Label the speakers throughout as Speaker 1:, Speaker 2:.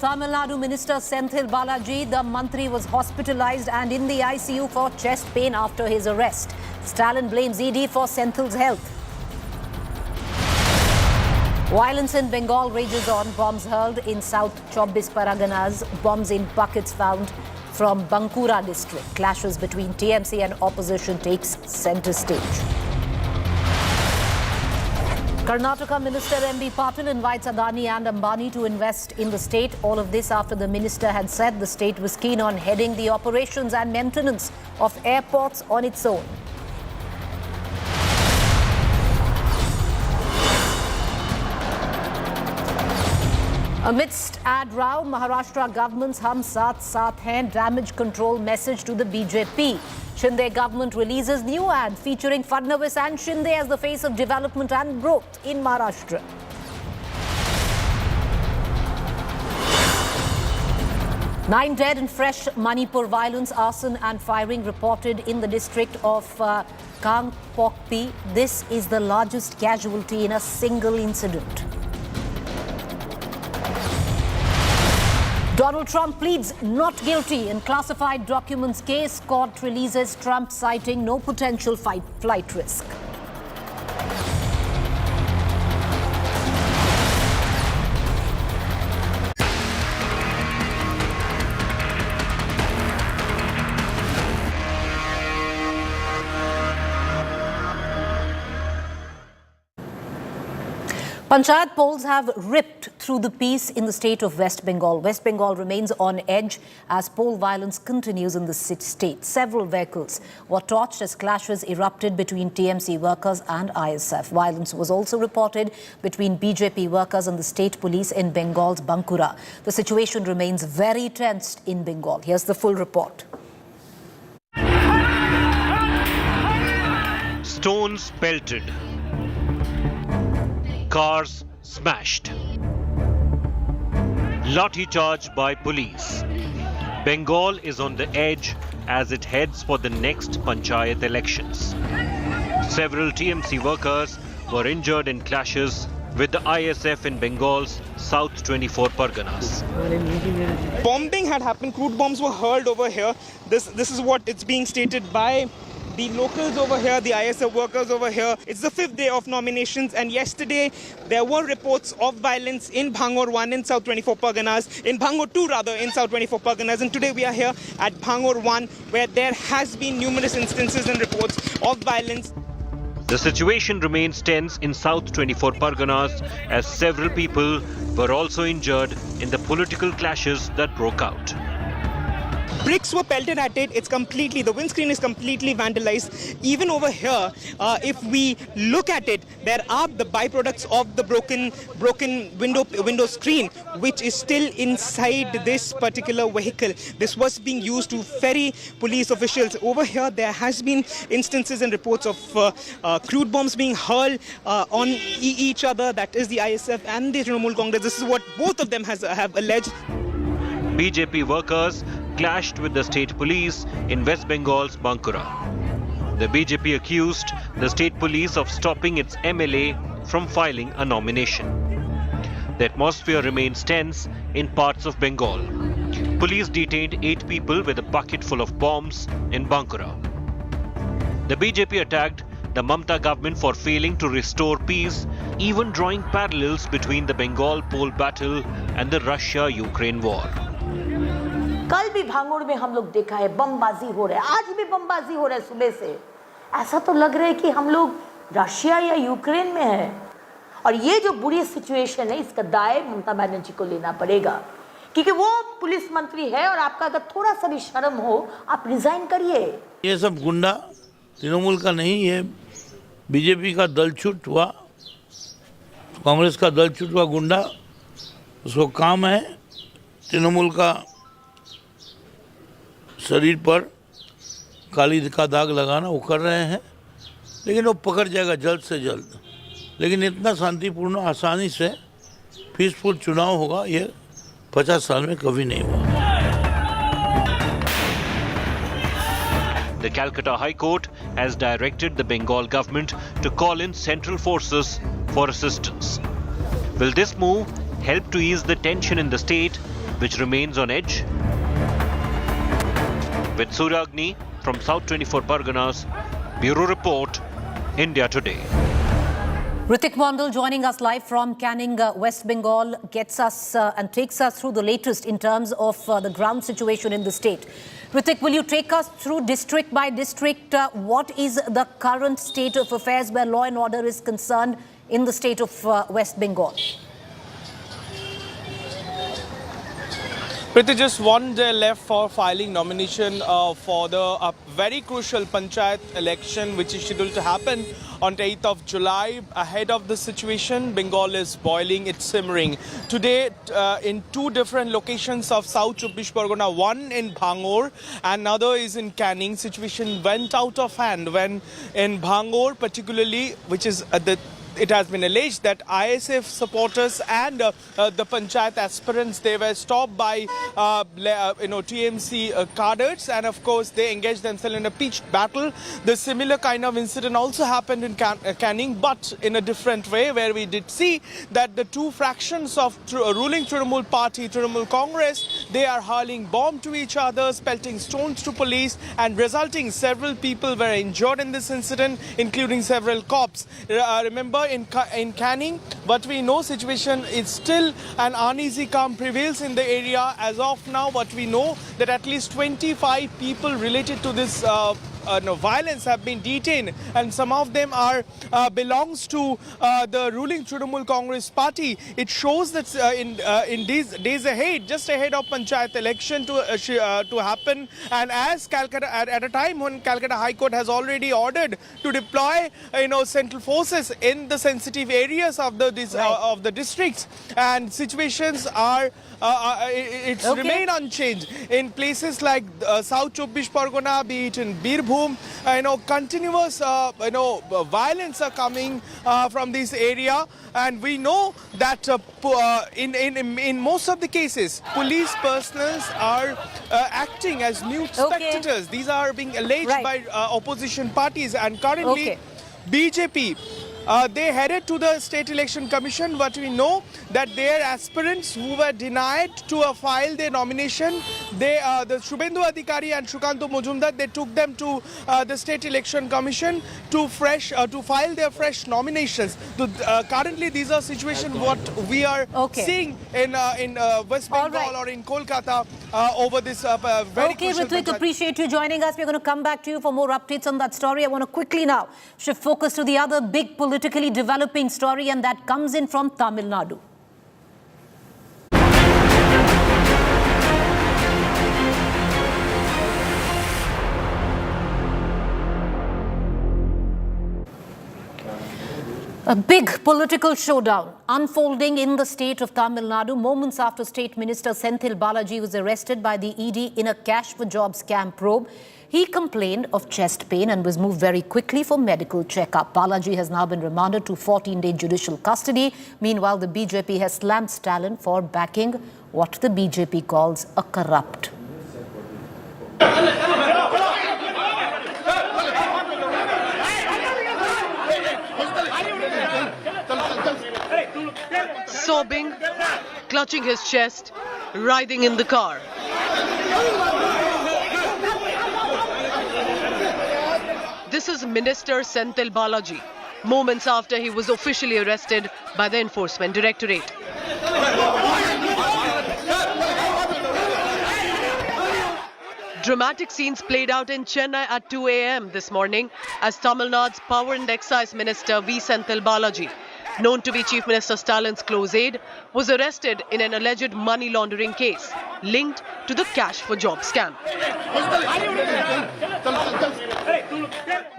Speaker 1: Tamil Nadu Minister Senthil Balaji, the Mantri, was hospitalized and in the ICU for chest pain after his arrest. Stalin blames ED for Senthil's health. Violence in Bengal rages on. Bombs hurled in South 24 Parganas. Bombs in buckets found from Bankura district. Clashes between TMC and opposition takes centre stage. Karnataka Minister M.B. Patil invites Adani and Ambani to invest in the state. All of this after the minister had said the state was keen on heading the operations and maintenance of airports on its own. Amidst ad row, Maharashtra government's Hum Saath Saath Hain damage control message to the BJP. Shinde government releases new ad featuring Fadnavis and Shinde as the face of development and growth in Maharashtra. Nine dead in fresh Manipur violence, arson and firing reported in the district of Kangpokpi. This is the largest casualty in a single incident. Donald Trump pleads not guilty in classified documents case. Court releases Trump citing no potential flight risk. Panchayat polls have ripped through the peace in the state of West Bengal. West Bengal remains on edge as poll violence continues in the state. Several vehicles were torched as clashes erupted between TMC workers and ISF. Violence was also reported between BJP workers and the state police in Bengal's Bankura. The situation remains very tense in Bengal. Here's the full report.
Speaker 2: Stones pelted. Cars smashed. Lathi charge by police. Bengal is on the edge as it heads for the next Panchayat elections. Several TMC workers were injured in clashes with the ISF in Bengal's South 24 Parganas.
Speaker 3: Bombing had happened, crude bombs were hurled over here. This is what it's being stated by the locals over here, the ISF workers over here. It's the 5th day of nominations, and yesterday there were reports of violence in Bhangar 1 in South 24 Parganas, in Bhangar 2 rather, in South 24 Parganas, and today we are here at Bhangar 1 where there has been numerous instances and reports of violence.
Speaker 2: The situation remains tense in South 24 Parganas as several people were also injured in the political clashes that broke out.
Speaker 3: Bricks were pelted at it. The windscreen is completely vandalized. Even over here, if we look at it, there are the byproducts of the broken window screen, which is still inside this particular vehicle. This was being used to ferry police officials. Over here, there has been instances and reports of crude bombs being hurled on each other. That is the ISF and the Trinamool Congress. This is what both of them have alleged.
Speaker 2: BJP workers clashed with the state police in West Bengal's Bankura. The BJP accused the state police of stopping its MLA from filing a nomination. The atmosphere remains tense in parts of Bengal. Police detained 8 people with a bucket full of bombs in Bankura. The BJP attacked the Mamata government for failing to restore peace, even drawing parallels between the Bengal poll battle and the Russia-Ukraine war.
Speaker 4: कल भी भांगड़ में हम लोग देखा है बमबाजी हो रहा है, आज भी बमबाजी हो रहा है सुबह से। ऐसा तो लग रहा है कि हम लोग रशिया या यूक्रेन में हैं। और ये जो बुरी सिचुएशन है इसका दाय ममता बनर्जी को लेना पड़ेगा, क्योंकि वो पुलिस मंत्री है और आपका अगर थोड़ा सा भी शर्म हो आप रिजाइन करिए।
Speaker 5: ये सब गुंडा तृणमूल का नहीं है, बीजेपी का दलछूट हुआ, कांग्रेस का दलछूट हुआ गुंडा, उसको काम है तृणमूल का शरीर पर काली का दाग लगाना, वो कर रहे हैं, लेकिन वो पकड़ जाएगा जल्द से जल्द। लेकिन इतना शांतिपूर्ण आसानी से पीसफुल चुनाव होगा ये 50 साल में कभी नहीं हुआ।
Speaker 2: The Calcutta High Court has directed the Bengal government to call in central forces for assistance. Will this move help to ease the tension in the state? which remains on edge. With Suragni from South 24 Parganas, Bureau Report, India Today.
Speaker 1: Ritik Mondal joining us live from Canning, West Bengal, gets us and takes us through the latest in terms of the ground situation in the state. Ritik, will you take us through district by district? What is the current state of affairs where law and order is concerned in the state of West Bengal?
Speaker 6: Preeti, just one day left for filing nomination for the very crucial Panchayat election, which is scheduled to happen on 8th of July. Ahead of the situation, Bengal is boiling, it's simmering. Today, in two different locations of South 24 Pargana, one in Bhangar and another is in Canning, situation went out of hand when in Bhangar particularly, which is it has been alleged that ISF supporters and the Panchayat aspirants, they were stopped by TMC cadres, and of course they engaged themselves in a pitched battle. The similar kind of incident also happened in Canning, but in a different way, where we did see that the two fractions of ruling Trinamool party, Trinamool Congress, they are hurling bombs to each other, pelting stones to police, and resulting several people were injured in this incident, including several cops. Remember, in Canning, but we know situation is still an uneasy calm prevails in the area. As of now, what we know that at least 25 people related to this violence have been detained, and some of them are belongs to the ruling Trinamool Congress party. It shows that in these days ahead, just ahead of Panchayat election to happen, and as Calcutta at a time when Calcutta High Court has already ordered to deploy central forces in the sensitive areas of the districts, and situations are remain unchanged in places like South 24 Pargana, be it in Birbhum. Continuous violence are coming from this area, and we know that in most of the cases, police personnel are acting as mute spectators. These are being alleged by opposition parties, and currently BJP. They headed to the State Election Commission, but we know that their aspirants who were denied to file their nomination, the Shubhendu Adhikari and Shukanto Mojumdar, they took them to the State Election Commission to file their fresh nominations. Currently, these are situations what we are seeing in West Bengal or in Kolkata over this very crucial.
Speaker 1: Ritik, appreciate you joining us. We're going to come back to you for more updates on that story. I want to quickly now shift focus to the other big politically developing story, and that comes in from Tamil Nadu. A big political showdown unfolding in the state of Tamil Nadu moments after State Minister Senthil Balaji was arrested by the ED in a cash for jobs scam probe. He complained of chest pain and was moved very quickly for medical checkup. Balaji has now been remanded to 14-day judicial custody. Meanwhile, the BJP has slammed Stalin for backing what the BJP calls a corrupt.
Speaker 7: Sobbing, clutching his chest, writhing in the car. This is Minister Senthil Balaji, moments after he was officially arrested by the Enforcement Directorate. Dramatic scenes played out in Chennai at 2 a.m. this morning as Tamil Nadu's Power and Excise Minister V. Senthil Balaji, known to be Chief Minister Stalin's close aide, was arrested in an alleged money laundering case linked to the cash for job scam.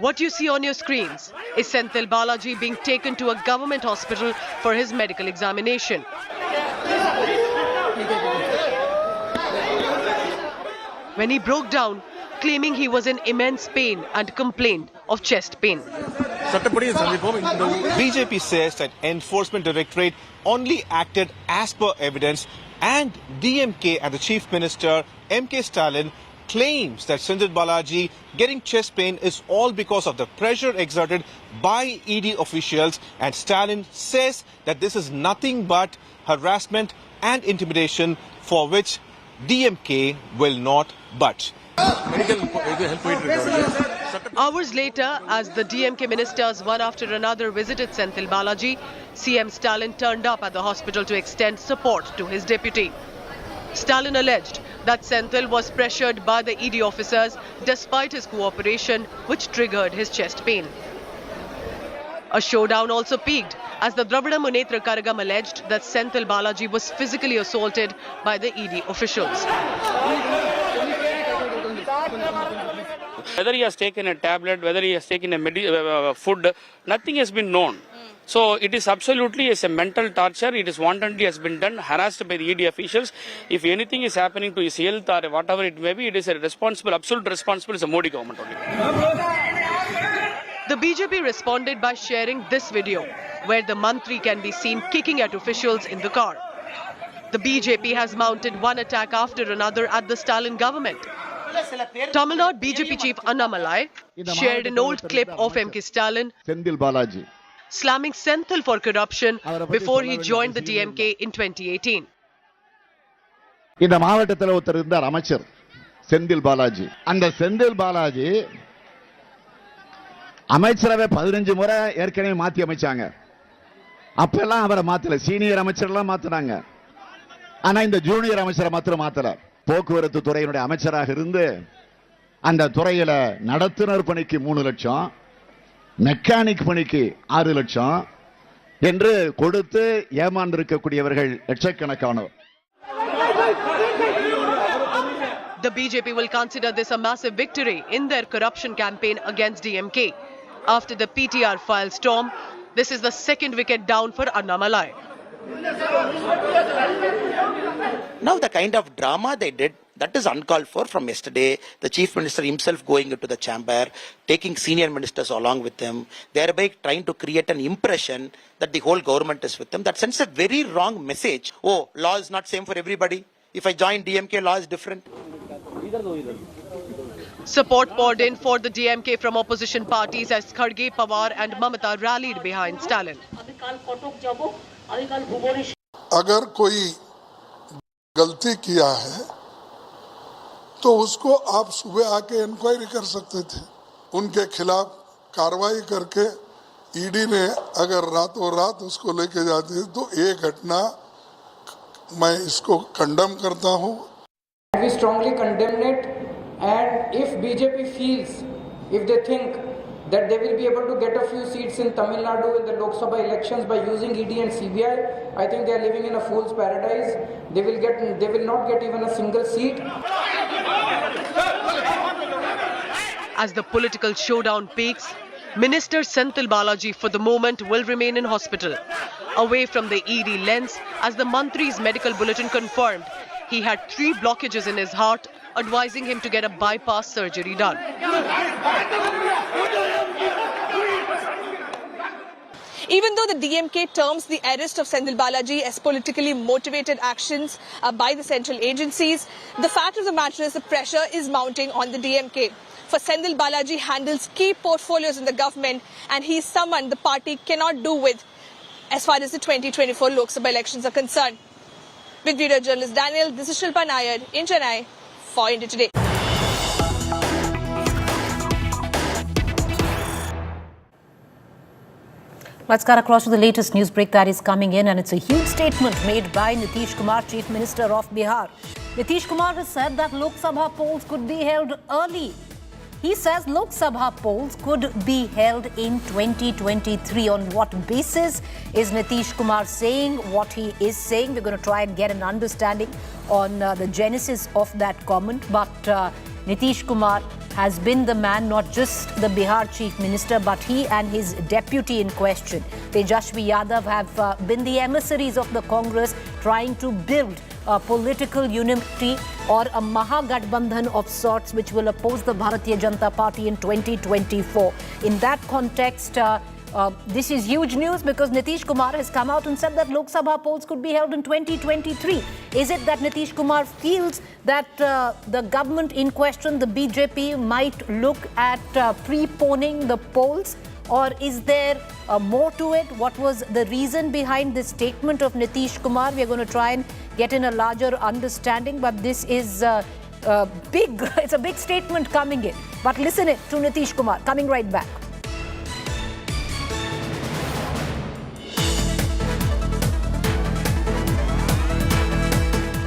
Speaker 7: What you see on your screens is Senthil Balaji being taken to a government hospital for his medical examination. When he broke down, claiming he was in immense pain and complained of chest pain.
Speaker 8: BJP says that Enforcement Directorate only acted as per evidence, and DMK and the Chief Minister M.K. Stalin claims that Senthil Balaji getting chest pain is all because of the pressure exerted by ED officials, and Stalin says that this is nothing but harassment and intimidation for which DMK will not budge.
Speaker 7: Hours later, as the DMK ministers one after another visited Senthil Balaji, CM Stalin turned up at the hospital to extend support to his deputy. Stalin alleged that Senthil was pressured by the ED officers despite his cooperation, which triggered his chest pain. A showdown also peaked as the Dravida Munetra Karagam alleged that Senthil Balaji was physically assaulted by the ED officials.
Speaker 9: Whether he has taken a tablet, whether he has taken a food, nothing has been known. So it is absolutely a mental torture. It is wantonly has been done, harassed by the ED officials. If anything is happening to his health or whatever it may be, it is a responsible, absolute responsible is the Modi government only.
Speaker 7: The BJP responded by sharing this video, where the Mantri can be seen kicking at officials in the car. The BJP has mounted one attack after another at the Stalin government. Tamil Nadu BJP chief Annamalai shared an old clip of MK Stalin slamming Senthil for corruption before he joined the DMK in 2018.
Speaker 10: இந்த மாவட்டத்தில் ஒருத்தர் இருந்தார் அமைச்சர் செந்தில் பாலாஜி. அந்த செந்தில் பாலாஜி அமைச்சரவை 15 முறை ஏற்கனவே மாத்தி அமைச்சாங்க. அப்பெல்லாம் அவரை மாத்தல, சீனியர் அமைச்சர்லாம் மாத்தினாங்க. ஆனா இந்த ஜூனியர் அமைச்சரை மாத்திரம் மாத்தல. போக்குவரத்து துறையினுடைய அமைச்சராக இருந்து அந்த துறையில நடத்துனர் பணிக்கு 3 லட்சம், மெக்கானிக் பணிக்கு 6 லட்சம் என்று கொடுத்து ஏமாந்திருக்கக்கூடியவர்கள் லட்சக்கணக்கானோர்.
Speaker 7: The BJP will consider this a massive victory in their corruption campaign against DMK. After the PTR file storm, this is the second wicket down for Annamalai.
Speaker 11: Now the kind of drama they did, that is uncalled for from yesterday. The Chief Minister himself going into the chamber, taking senior ministers along with him, thereby trying to create an impression that the whole government is with them. That sends a very wrong message. Oh, law is not same for everybody. If I join DMK, law is different.
Speaker 7: Support poured in for the DMK from opposition parties as Kharge, Pawar and Mamata rallied behind Stalin.
Speaker 12: अगर कोई गलती किया है तो उसको आप सुबह आके इंक्वायरी कर सकते थे. उनके खिलाफ कार्रवाई करके ईडी ने अगर रातों रात उसको लेके जाती है तो ये घटना मैं इसको कंडेम करता हूँ.
Speaker 13: We strongly condemn it, and if BJP feels, if they think that they will be able to get a few seats in Tamil Nadu in the Lok Sabha elections by using ED and CBI, I think they are living in a fool's paradise. They will not get even a single seat.
Speaker 7: As the political showdown peaks, Minister Senthil Balaji for the moment will remain in hospital, away from the ED lens, as the Mantri's medical bulletin confirmed he had 3 blockages in his heart, advising him to get a bypass surgery done.
Speaker 14: Even though the DMK terms the arrest of Senthil Balaji as politically motivated actions by the central agencies, the fact of the matter is the pressure is mounting on the DMK. For Senthil Balaji handles key portfolios in the government, and he is someone the party cannot do with as far as the 2024 Lok Sabha elections are concerned. With video journalist Daniel, this is Shilpa Nayar in Chennai for India Today.
Speaker 1: Let's cut across to the latest news break that is coming in, and it's a huge statement made by Nitish Kumar, Chief Minister of Bihar. Nitish Kumar has said that Lok Sabha polls could be held early. He says Lok Sabha polls could be held in 2023. On what basis is Nitish Kumar saying what he is saying? We're going to try and get an understanding on the genesis of that comment. But Nitish Kumar has been the man, not just the Bihar Chief Minister, but he and his deputy in question, Tejashwi Yadav, have been the emissaries of the Congress trying to build a political unity or a Mahagathbandhan of sorts which will oppose the Bharatiya Janata Party in 2024. In that context, this is huge news because Nitish Kumar has come out and said that Lok Sabha polls could be held in 2023. Is it that Nitish Kumar feels that the government in question, the BJP, might look at preponing the polls? Or is there more to it? What was the reason behind this statement of Nitish Kumar? We are going to try and get in a larger understanding. But this is big. It's a big statement coming in. But listen it to Nitish Kumar. Coming right back.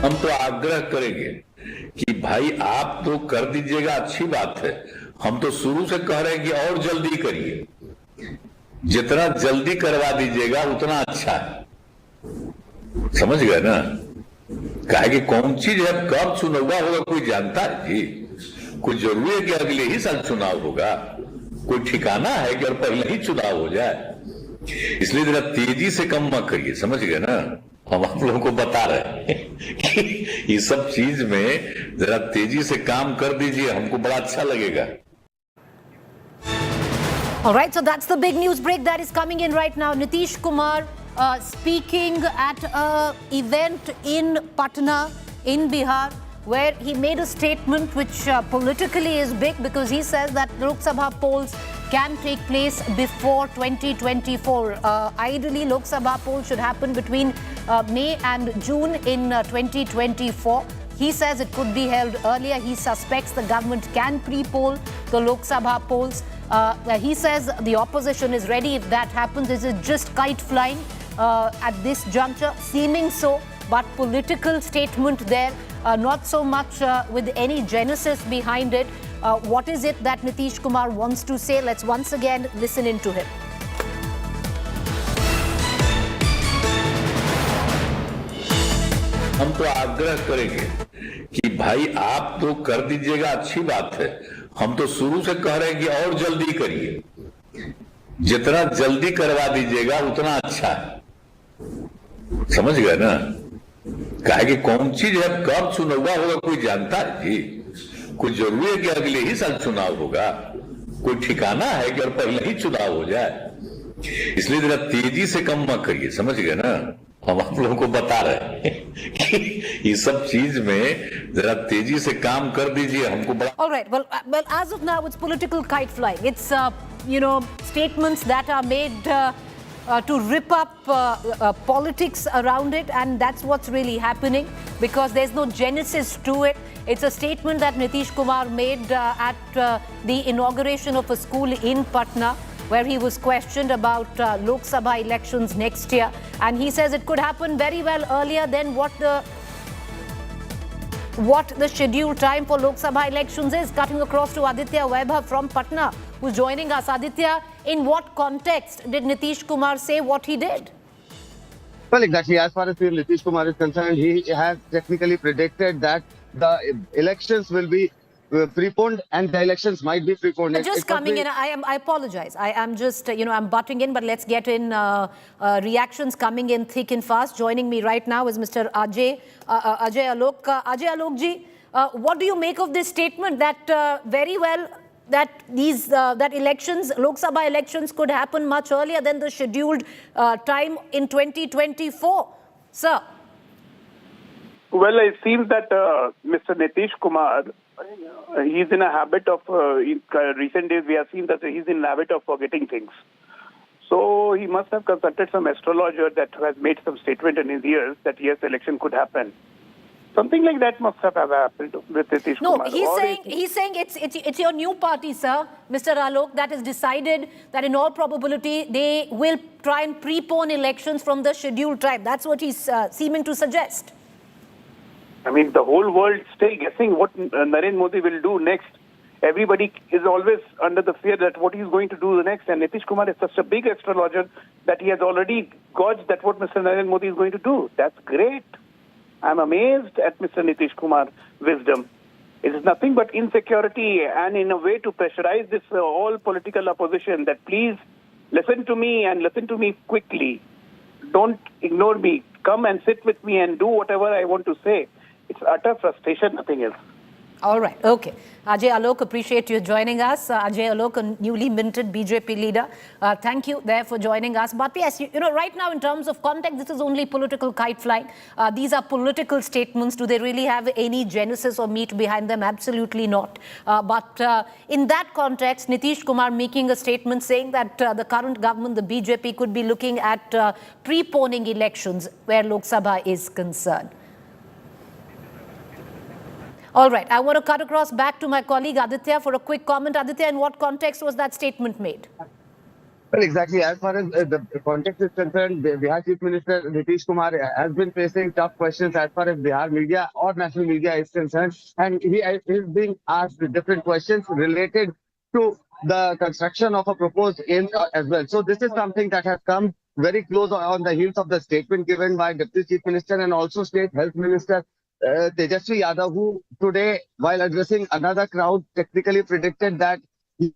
Speaker 15: हम तो आग्रह करेंगे कि भाई आप तो कर दीजिएगा, अच्छी बात है। हम तो शुरू से कह रहे हैं कि और जल्दी करिए, जितना जल्दी करवा दीजिएगा उतना अच्छा है। समझ गए ना? कहे कि कौन चीज है, कब चुनाव होगा कोई जानता है जी? कोई जरूरी है कि अगले ही साल चुनाव होगा? कोई ठिकाना है कि और पहले ही चुनाव हो जाए? इसलिए जरा तेजी से कम मत करिए। समझ गए ना? हम आप लोगों को बता रहे हैं कि ये सब चीज में जरा तेजी से काम कर दीजिए, हमको बड़ा अच्छा लगेगा।
Speaker 1: All right, so that's the big news break that is coming in right now. Nitish Kumar speaking at an event in Patna in Bihar, where he made a statement which politically is big, because he says that Lok Sabha polls can take place before 2024. Ideally, Lok Sabha polls should happen between May and June in 2024. He says it could be held earlier. He suspects the government can pre-poll the Lok Sabha polls. He says the opposition is ready if that happens. This is just kite flying at this juncture, seeming so, but political statement there, not so much with any genesis behind it. What is it that Nitish Kumar wants to say? Let's once again listen into him.
Speaker 15: हम तो आग्रह करेंगे कि भाई आप तो कर दीजिएगा, अच्छी बात है। हम तो शुरू से कह रहे हैं कि और जल्दी करिए, जितना जल्दी करवा दीजिएगा उतना अच्छा है। समझ गए ना? कहे कि कौन चीज है, कब चुनाव होगा कोई जानता है जी? कोई जरूरी है कि अगले ही साल चुनाव होगा? कोई ठिकाना है कि और पहले ही चुनाव हो जाए? इसलिए जरा तेजी से कम मत करिए। समझ गए ना? हम आप लोगों को बता रहे हैं कि ये सब चीज में जरा तेजी से काम कर दीजिए, हमको बड़ा।
Speaker 1: All right. Well, as of now, it's political kite flying. It's statements that are made to rip up politics around it, and that's what's really happening, because there's no genesis to it. It's a statement that Nitish Kumar made at the inauguration of a school in Patna, where he was questioned about Lok Sabha elections next year. And he says it could happen very well earlier than what the scheduled time for Lok Sabha elections is. Cutting across to Aditya Vaibhav from Patna, who's joining us. Aditya, in what context did Nitish Kumar say what he did?
Speaker 16: Well, exactly. As far as Nitish Kumar is concerned, he has technically predicted that the elections will be preponed, and the elections might be preponed.
Speaker 1: Just coming in, I apologize. I am just, I'm butting in, but let's get in reactions coming in thick and fast. Joining me right now is Mr. Ajay Alok. Ajay Alok ji, what do you make of this statement that very well that that elections, Lok Sabha elections, could happen much earlier than the scheduled time in 2024, sir?
Speaker 17: Well, it seems that Mr. Nitish Kumar, he's in a habit of, in recent days we have seen that he's in a habit of forgetting things. So he must have consulted some astrologer that has made some statement in his ears that yes, election could happen. Something like that must have happened with Nitish Kumar.
Speaker 1: No, he's saying it's your new party, sir, Mr. Alok, that has decided that in all probability they will try and prepone elections from the scheduled time. That's what he's seeming to suggest.
Speaker 17: I mean, the whole world still guessing what Narendra Modi will do next. Everybody is always under the fear that what he's going to do next. And Nitish Kumar is such a big astrologer that he has already gauged that what Mr. Narendra Modi is going to do. That's great. I'm amazed at Mr. Nitish Kumar's wisdom. It is nothing but insecurity and in a way to pressurize this all political opposition that please listen to me and listen to me quickly. Don't ignore me. Come and sit with me and do whatever I want to say. It's utter frustration, nothing else.
Speaker 1: All right. Okay. Ajay Alok, appreciate you joining us. Ajay Alok, a newly minted BJP leader. Thank you there for joining us. But yes, right now in terms of context, this is only political kite flying. These are political statements. Do they really have any genesis or meat behind them? Absolutely not. But in that context, Nitish Kumar making a statement saying that the current government, the BJP, could be looking at preponing elections where Lok Sabha is concerned. All right, I want to cut across back to my colleague Aditya for a quick comment. Aditya, in what context was that statement made?
Speaker 16: Well, exactly. As far as the context is concerned, the Bihar Chief Minister Nitish Kumar has been facing tough questions as far as Bihar media or national media is concerned. And he is being asked different questions related to the construction of a proposed AIM as well. So this is something that has come very close on the heels of the statement given by Deputy Chief Minister and also State Health Minister Tejasvi Yadav, who today, while addressing another crowd, technically predicted that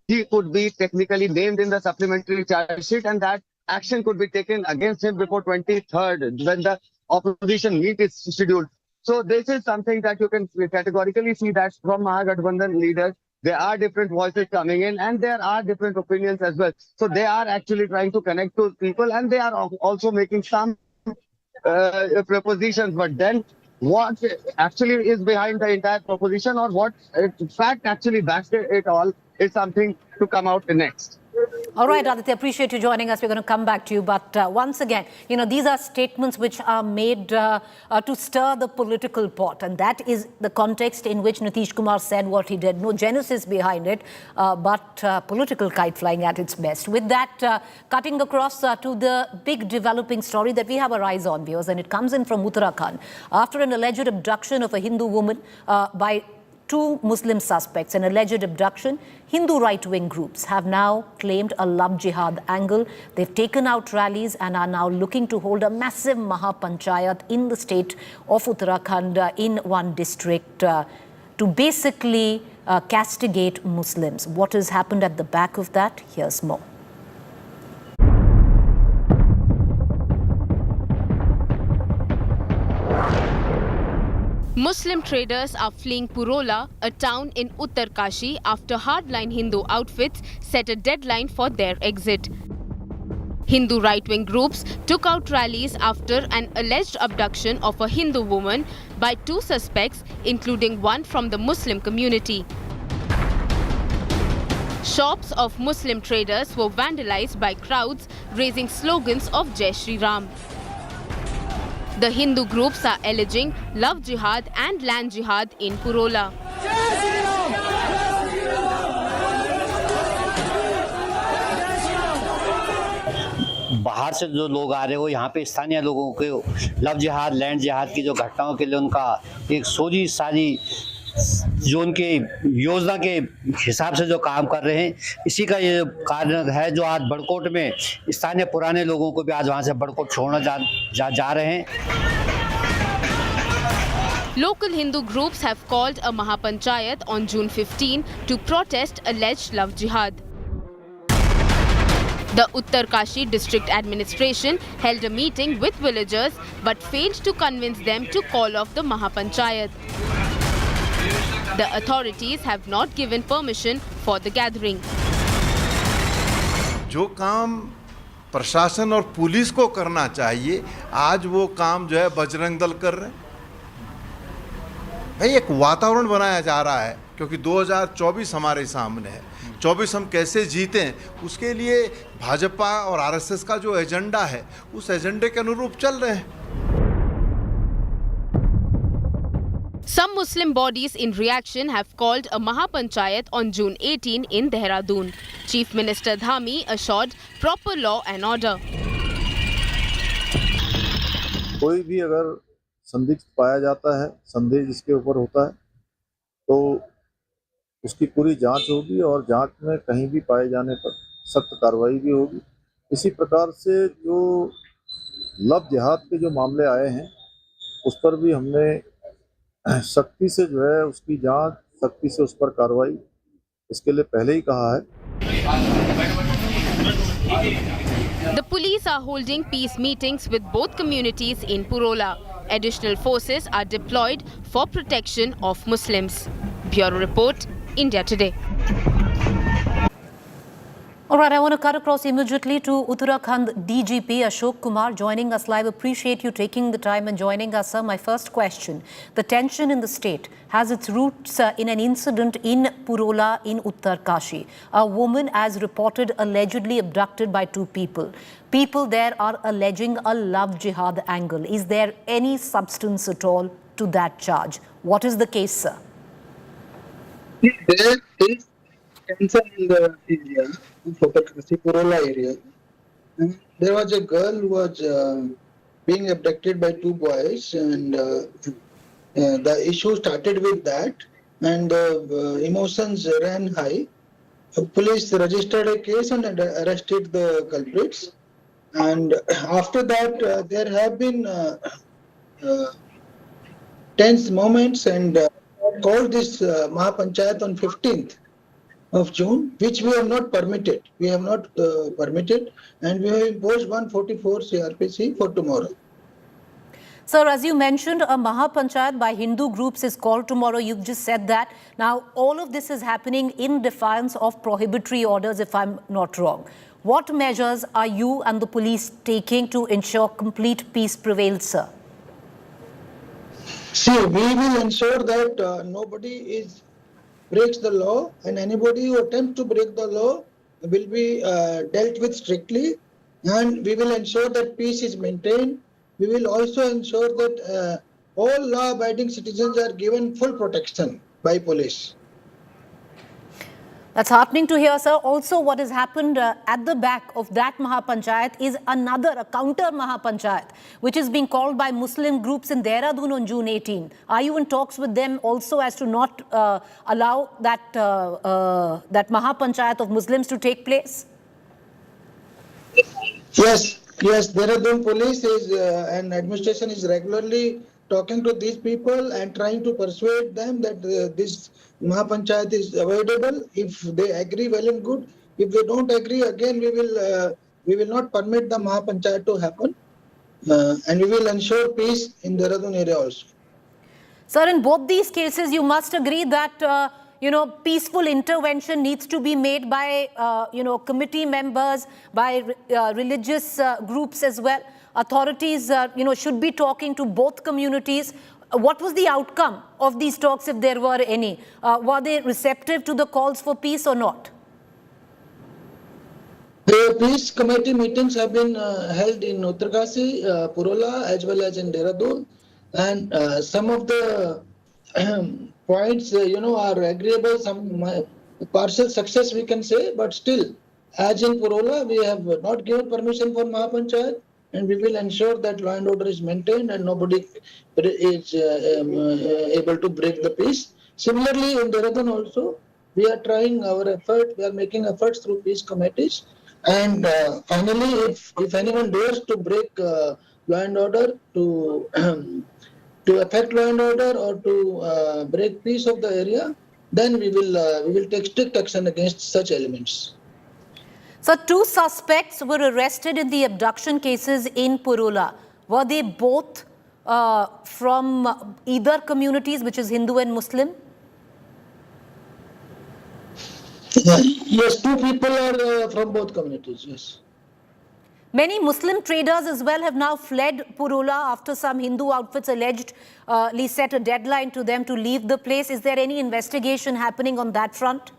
Speaker 16: he could be technically named in the supplementary charge sheet and that action could be taken against him before 23rd when the opposition meet is scheduled. So this is something that you can categorically see that from Mahagathbandhan leaders, there are different voices coming in and there are different opinions as well. So they are actually trying to connect to people and they are also making some propositions. But then what actually is behind the entire proposition or what fact actually backs it all is something to come out next.
Speaker 1: All right, Aditya, appreciate you joining us. We're going to come back to you. But once again, you know, these are statements which are made to stir the political pot. And that is the context in which Nitish Kumar said what he did. No genesis behind it, but political kite flying at its best. With that, cutting across to the big developing story that we have our eyes on, viewers. And it comes in from Uttarakhand. After an alleged abduction of a Hindu woman by two Muslim suspects, an alleged abduction, Hindu right-wing groups have now claimed a love jihad angle. They've taken out rallies and are now looking to hold a massive Panchayat in the state of Uttarakhand in one district to basically castigate Muslims. What has happened at the back of that? Here's more.
Speaker 18: Muslim traders are fleeing Purola, a town in Uttarkashi, after hardline Hindu outfits set a deadline for their exit. Hindu right-wing groups took out rallies after an alleged abduction of a Hindu woman by two suspects, including one from the Muslim community. Shops of Muslim traders were vandalized by crowds raising slogans of Jai Shri Ram. The Hindu groups are alleging love jihad and land jihad in Purola.
Speaker 19: बाहर से जो लोग आ रहे हो यहाँ पे स्थानीय लोगों के लव जिहाद लैंड जिहाद की जो घटनाओं के लिए उनका एक सोची सारी जो उनके योजना के हिसाब से जो काम कर रहे हैं, इसी का ये कारण है जो आज बड़कोट में स्थानीय पुराने लोगों को भी आज वहाँ से बड़कोट छोड़ना जा रहे हैं.
Speaker 18: Local Hindu groups have called a Panchayat on June 15 to protest alleged love jihad. The Uttarkashi district administration held a meeting with villagers but failed to convince them to call off the Panchayat. The authorities have not given permission for the gathering.
Speaker 20: जो काम प्रशासन और police को करना चाहिए, आज वो काम जो है बजरंग दल कर रहे हैं. भाई एक वातावरण बनाया जा रहा है क्योंकि 2024 हमारे सामने है. 24 हम कैसे जीतें, उसके लिए भाजपा और आरएसएस का जो एजेंडा है, उस एजेंडे के अनुरूप चल रहे हैं.
Speaker 18: Some Muslim bodies in reaction have called a Panchayat on June 18 in Dehradun. Chief Minister Dhami assured proper law and order.
Speaker 21: कोई भी अगर संदिग्ध पाया जाता है, संदेह जिसके ऊपर होता है, तो उसकी पूरी जांच होगी और जांच में कहीं भी पाए जाने पर सख्त कार्रवाई भी होगी. इसी प्रकार से जो लव जिहाद के जो मामले आए हैं, उस पर भी हमने सख्ती से जो है उसकी जांच, सख्ती से उस पर कार्रवाई इसके लिए पहले ही कहा है.
Speaker 18: The police are holding peace meetings with both communities in Purola. Additional forces are deployed for protection of Muslims. Bureau Report, India Today.
Speaker 1: All right, I want to cut across immediately to Uttarakhand DGP Ashok Kumar joining us live. Appreciate you taking the time and joining us, sir. My first question, the tension in the state has its roots in an incident in Purola in Uttarkashi. A woman, as reported, allegedly abducted by two people. People there are alleging a love jihad angle. Is there any substance at all to that charge? What is the case, sir?
Speaker 3: There is tension in the area, Purola area. There was a girl who was being abducted by two boys, and the issue started with that, and the emotions ran high. Police registered a case and arrested the culprits. And after that, there have been tense moments, and called this Mahapanchayat on 15th of June, which we have not permitted. We have not permitted, and we have imposed 144 CRPC for tomorrow.
Speaker 1: Sir, as you mentioned, a Mahapanchayat by Hindu groups is called tomorrow. You've just said that. Now, all of this is happening in defiance of prohibitory orders, if I'm not wrong. What measures are you and the police taking to ensure complete peace prevails, sir?
Speaker 3: See, we will ensure that nobody breaks the law, and anybody who attempts to break the law will be dealt with strictly, and we will ensure that peace is maintained. We will also ensure that all law-abiding citizens are given full protection by police.
Speaker 1: That's heartening to hear, sir. Also, what has happened at the back of that Mahapanchayat is a counter Mahapanchayat, which is being called by Muslim groups in Dehradun on June 18. Are you in talks with them also as to not allow that Mahapanchayat of Muslims to take place?
Speaker 3: Yes, Dehradun police and administration is regularly talking to these people and trying to persuade them that this Mahapanchayat is avoidable. If they agree, well and good. If they don't agree, again we will not permit the Mahapanchayat to happen, and we will ensure peace in Dehradun area also.
Speaker 1: Sir, in both these cases, you must agree that peaceful intervention needs to be made by committee members, by religious groups as well. Authorities should be talking to both communities. What was the outcome of these talks, if there were any? Were they receptive to the calls for peace or not?
Speaker 3: The peace committee meetings have been held in Uttarkasi, Purola, as well as in Dehradun, and some of the points are agreeable, some partial success we can say, but still, as in Purola, we have not given permission for Mahapanchayat, and we will ensure that law and order is maintained and nobody is able to break the peace. Similarly, in Dehradun also, we are trying our effort, we are making efforts through peace committees, and finally, if anyone dares to break law and order, to affect law and order or to break peace of the area, then we will take strict action against such elements.
Speaker 1: So, two suspects were arrested in the abduction cases in Purola. Were they both from either communities, which is Hindu and Muslim?
Speaker 3: Yes, two people are from both communities, yes.
Speaker 1: Many Muslim traders as well have now fled Purola after some Hindu outfits allegedly set a deadline to them to leave the place. Is there any investigation happening on that front?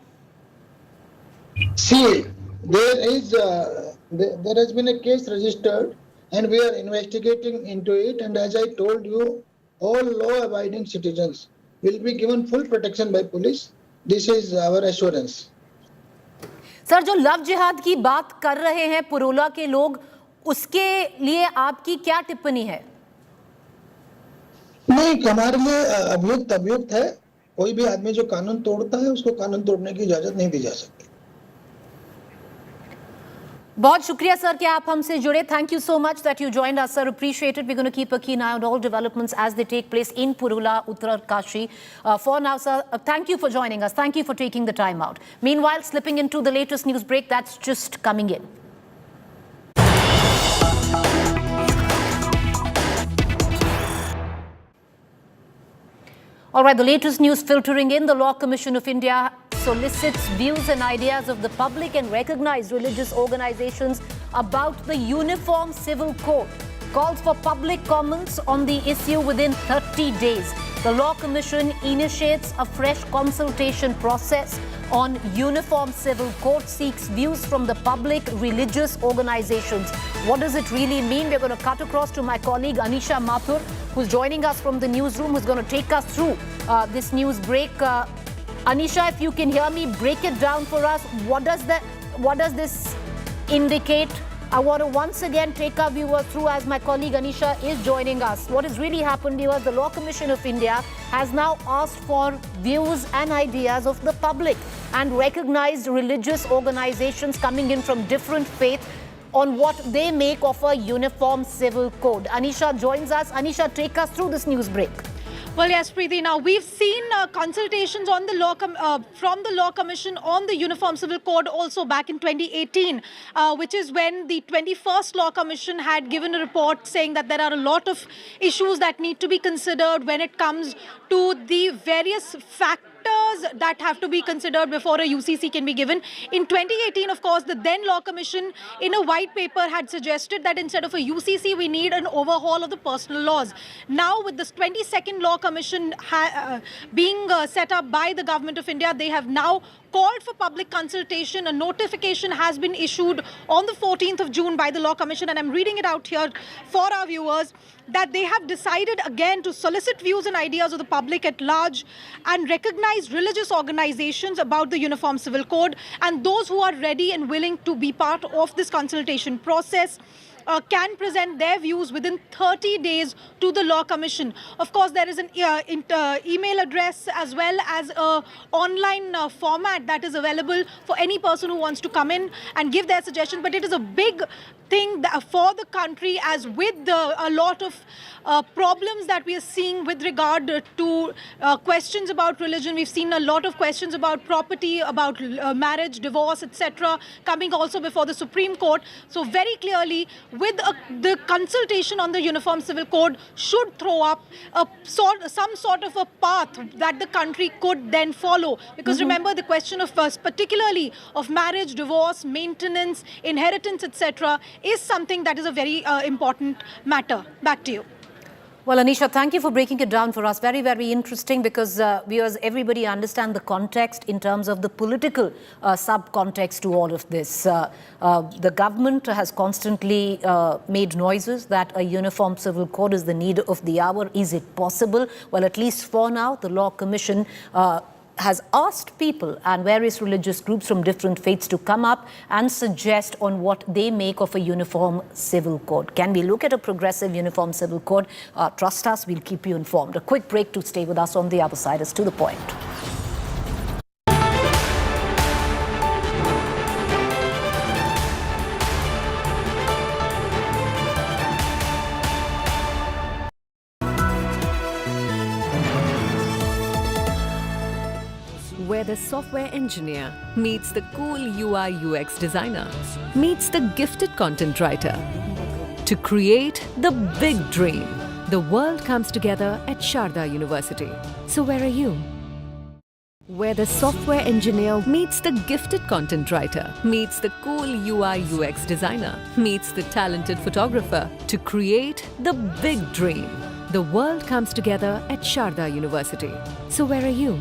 Speaker 3: See, there has been a case registered and we are investigating into it, and as I told you, all law-abiding citizens will be given full protection by police. This is our assurance.
Speaker 1: Sir, जो love जिहाद की बात कर रहे हैं पुरोला के लोग, उसके लिए आपकी क्या टिप्पणी है?
Speaker 3: नहीं, हमारे लिए अभियुक्त है। कोई भी आदमी जो कानून तोड़ता है उसको कानून तोड़ने की इजाजत नहीं दी जा सकती।
Speaker 1: बहुत शुक्रिया सर कि आप हमसे जुड़े. Thank you so much that you joined us, sir. Appreciate it. We're going to keep a keen eye on all developments as they take place in Purola, Uttarkashi. For now, sir, thank you for joining us. Thank you for taking the time out. Meanwhile, slipping into the latest news break that's just coming in. All right, the latest news filtering in. The Law Commission of India solicits views and ideas of the public and recognized religious organizations about the Uniform Civil Code. Calls for public comments on the issue within 30 days. The Law Commission initiates a fresh consultation process on Uniform Civil Code, seeks views from the public, religious organizations. What does it really mean? We're going to cut across to my colleague Anisha Mathur, who's joining us from the newsroom, who's going to take us through this news break. Anisha, if you can hear me, break it down for us. What does this indicate? I want to once again take our viewers through as my colleague Anisha is joining us. What has really happened here is the Law Commission of India has now asked for views and ideas of the public and recognized religious organizations coming in from different faiths on what they make of a uniform civil code. Anisha joins us. Anisha, take us through this news break.
Speaker 4: Well, yes, Preeti. Now, we've seen consultations on the from the Law Commission on the Uniform Civil Code also back in 2018, which is when the 21st Law Commission had given a report saying that there are a lot of issues that need to be considered when it comes to the various factors that have to be considered before a UCC can be given. In 2018, of course, the then Law Commission in a white paper had suggested that instead of a UCC, we need an overhaul of the personal laws. Now, with this 22nd Law Commission being set up by the Government of India, they have now called for public consultation. A notification has been issued on the 14th of June by the Law Commission, and I'm reading it out here for our viewers, that they have decided again to solicit views and ideas of the public at large and recognize religious organizations about the Uniform Civil Code, and those who are ready and willing to be part of this consultation process can present their views within 30 days to the Law Commission. Of course, there is an email address as well as an online format that is available for any person who wants to come in and give their suggestions. But it is a big thing for the country, as with a lot of problems that we are seeing with regard to questions about religion. We've seen a lot of questions about property, about marriage, divorce, etc. coming also before the Supreme Court. So very clearly, with the consultation on the Uniform Civil Code should throw up some sort of a path that the country could then follow. Because remember, the question of particularly of marriage, divorce, maintenance, inheritance, etc. is something that is a very important matter. Back to you.
Speaker 1: Well, Anisha, thank you for breaking it down for us. Very, very interesting, because viewers, everybody understand the context in terms of the political sub-context to all of this. The government has constantly made noises that a uniform civil code is the need of the hour. Is it possible? Well, at least for now, the Law Commission has asked people and various religious groups from different faiths to come up and suggest on what they make of a uniform civil code. Can we look at a progressive uniform civil code? Trust us, we'll keep you informed. A quick break to stay with us on the other side. Is to the point.
Speaker 22: Where the software engineer meets the cool UI UX designer, meets the gifted content writer to create the big dream. The world comes together at Sharda University. So where are you? Where the software engineer meets the gifted content writer, meets the cool UI UX designer, meets the talented photographer to create the big dream. The world comes together at Sharda University. So where are you?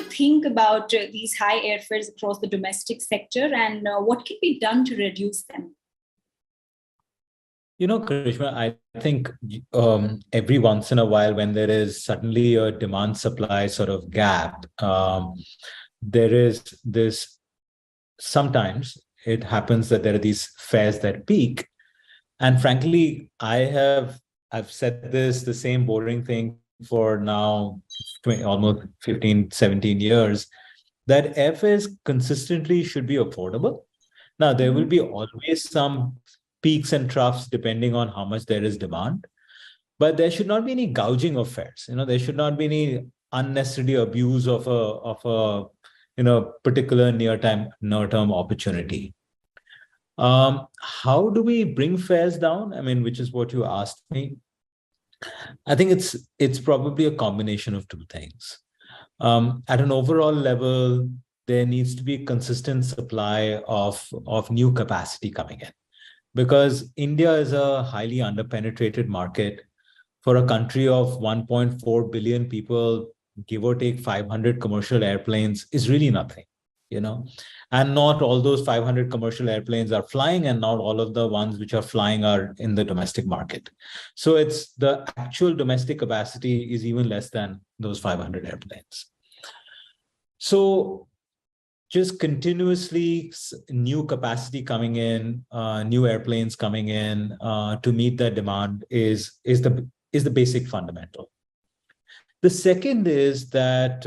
Speaker 23: Think about these high airfares across the domestic sector, and what can be done to reduce them?
Speaker 24: You know, Karishma, I think every once in a while, when there is suddenly a demand-supply sort of gap, there is this, sometimes it happens that there are these fares that peak. And frankly, I've said this, the same boring thing for now almost 15, 17 years, that airfares consistently should be affordable. Now, there will be always some peaks and troughs depending on how much there is demand, but there should not be any gouging of fares. You know, there should not be any unnecessary abuse of a particular near-term opportunity. How do we bring fares down? I mean, which is what you asked me. I think it's probably a combination of two things. At an overall level, there needs to be a consistent supply of new capacity coming in, because India is a highly underpenetrated market. For a country of 1.4 billion people, give or take 500 commercial airplanes is really nothing. and not all those 500 commercial airplanes are flying, and not all of the ones which are flying are in the domestic market. So it's the actual domestic capacity is even less than those 500 airplanes. So just continuously new capacity coming in, new airplanes coming in to meet that demand is the basic fundamental. The second is that,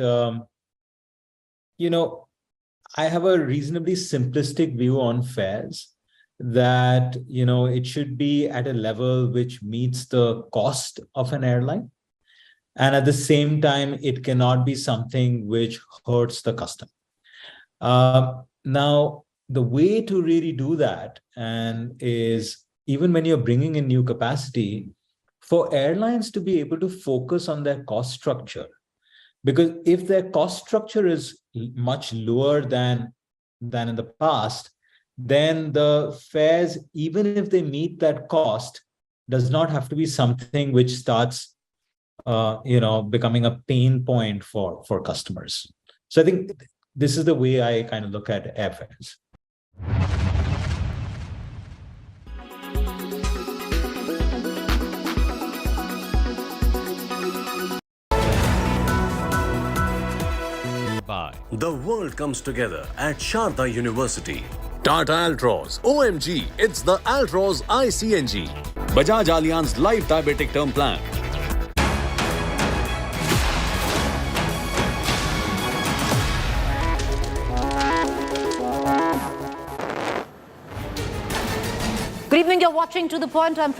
Speaker 24: I have a reasonably simplistic view on fares, that, it should be at a level which meets the cost of an airline. And at the same time, it cannot be something which hurts the customer. Now, the way to really do that is, even when you're bringing in new capacity, for airlines to be able to focus on their cost structure. Because if their cost structure is much lower than in the past, then the fares, even if they meet that cost, does not have to be something which starts, becoming a pain point for customers. So I think this is the way I kind of look at airfares.
Speaker 2: The world comes together at Sharda University. Tata Altroz. OMG, it's the Altroz iCNG. Bajaj Allianz Life Diabetic Term Plan.
Speaker 1: Good evening, you're watching To The Point. I'm Preeti